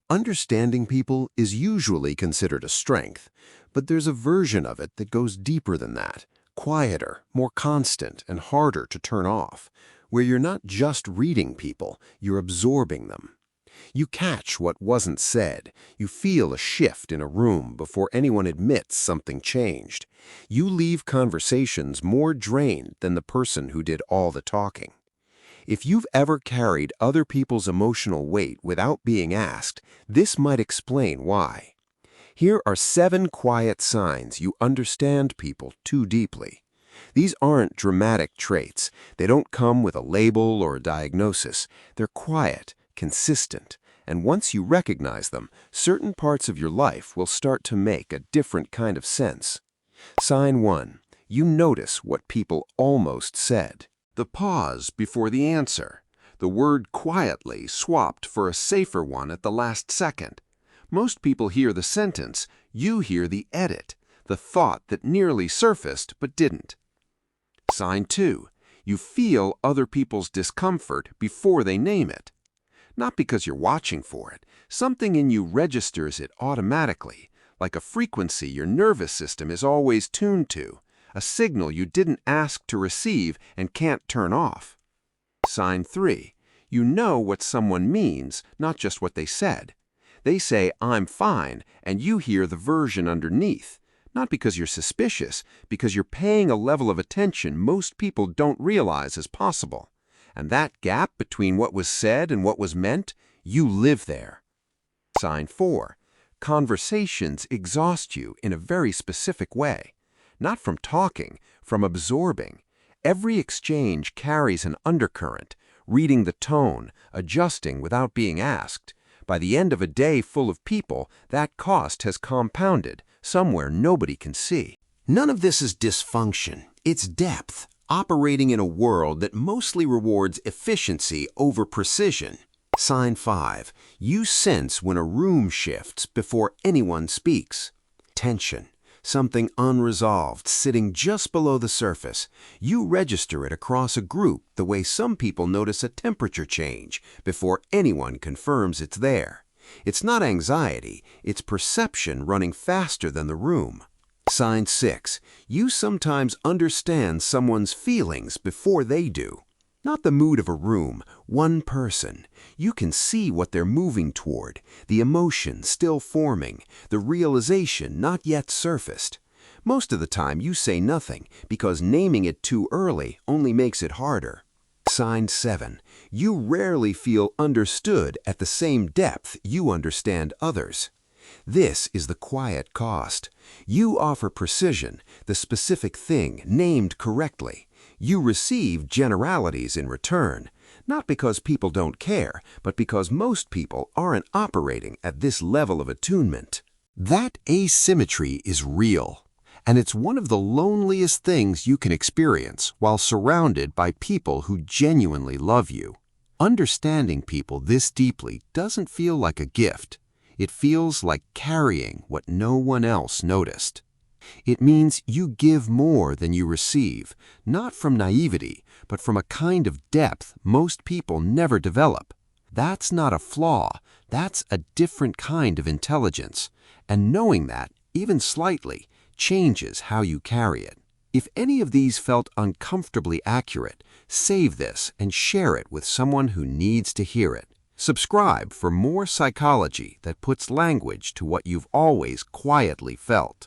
Understanding people is usually considered a strength, but there's a version of it that goes deeper than that, quieter, more constant, and harder to turn off, where you're not just reading people, you're absorbing them. You catch what wasn't said. You feel a shift in a room before anyone admits something changed. You leave conversations more drained than the person who did all the talking. If you've ever carried other people's emotional weight without being asked, this might explain why. Here are 7 quiet signs you understand people too deeply. These aren't dramatic traits. They don't come with a label or a diagnosis. They're quiet, consistent, and once you recognize them, certain parts of your life will start to make a different kind of sense. Sign 1. You notice what people almost said. The pause before the answer. The word quietly swapped for a safer one at the last second. Most people hear the sentence, you hear the edit, the thought that nearly surfaced but didn't. Sign 2. You feel other people's discomfort before they name it. Not because you're watching for it. Something in you registers it automatically, like a frequency your nervous system is always tuned to, a signal you didn't ask to receive and can't turn off. Sign 3. You know what someone means, not just what they said. They say, I'm fine, and you hear the version underneath. Not because you're suspicious, because you're paying a level of attention most people don't realize is possible. And that gap between what was said and what was meant, you live there. Sign 4. Conversations exhaust you in a very specific way. Not from talking, from absorbing. Every exchange carries an undercurrent, reading the tone, adjusting without being asked. By the end of a day full of people, that cost has compounded, somewhere nobody can see. None of this is dysfunction. It's depth, operating in a world that mostly rewards efficiency over precision. Sign 5. You sense when a room shifts before anyone speaks. Tension. Something unresolved sitting just below the surface. You register it across a group the way some people notice a temperature change before anyone confirms it's there. It's not anxiety, it's perception running faster than the room. Sign 6. You sometimes understand someone's feelings before they do. Not the mood of a room, one person. You can see what they're moving toward, the emotion still forming, the realization not yet surfaced. Most of the time you say nothing because naming it too early only makes it harder. Sign 7. You rarely feel understood at the same depth you understand others. This is the quiet cost. You offer precision, the specific thing named correctly. You receive generalities in return, not because people don't care, but because most people aren't operating at this level of attunement. That asymmetry is real, and it's one of the loneliest things you can experience while surrounded by people who genuinely love you. Understanding people this deeply doesn't feel like a gift. It feels like carrying what no one else noticed. It means you give more than you receive, not from naivety, but from a kind of depth most people never develop. That's not a flaw, that's a different kind of intelligence. And knowing that, even slightly, changes how you carry it. If any of these felt uncomfortably accurate, save this and share it with someone who needs to hear it. Subscribe for more psychology that puts language to what you've always quietly felt.